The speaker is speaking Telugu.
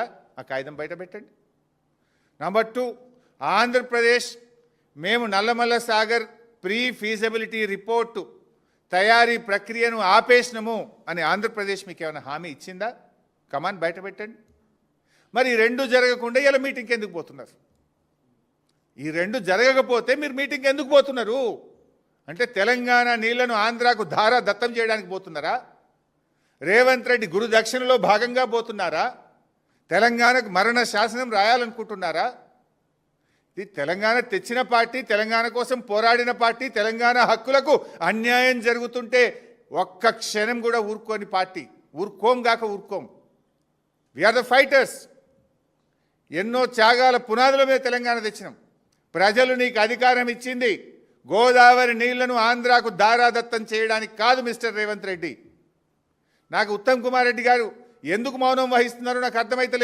ఆ కాగితం బయట పెట్టండి. నంబర్ 2, ఆంధ్రప్రదేశ్ మేము Nallamala Sagar pre feasibility report తయారీ ప్రక్రియను ఆపేసినము అని ఆంధ్రప్రదేశ్ మీకు ఏమైనా హామీ ఇచ్చిందా? కమాన్ బయట పెట్టండి. మరి ఈ రెండు జరగకుండా ఇలా మీటింగ్కి ఎందుకు పోతున్నారు? ఈ రెండు జరగకపోతే మీరు మీటింగ్కి ఎందుకు పోతున్నారు? అంటే తెలంగాణ నీళ్లను ఆంధ్రాకు ధారా దత్తం చేయడానికి పోతున్నారా? రేవంత్ రెడ్డి గురు దక్షిణలో భాగంగా పోతున్నారా? తెలంగాణకు మరణ శాసనం రాయాలనుకుంటున్నారా? ఇది తెలంగాణ తెచ్చిన పార్టీ, తెలంగాణ కోసం పోరాడిన పార్టీ, తెలంగాణ హక్కులకు అన్యాయం జరుగుతుంటే ఒక్క క్షణం కూడా ఊరుకోని పార్టీ. ఊరుకోం. We are the fighters. ఎన్నో త్యాగాల పునాదుల మీద తెలంగాణ తెచ్చినాం. ప్రజలు నీకు అధికారం ఇచ్చింది గోదావరి నీళ్లను ఆంధ్రాకు దారాదత్తం చేయడానికి కాదు మిస్టర్ రేవంత్ రెడ్డి. నాకు ఉత్తమ్ కుమార్ రెడ్డి గారు ఎందుకు మౌనం వహిస్తున్నారో నాకు అర్థమైతలేదు.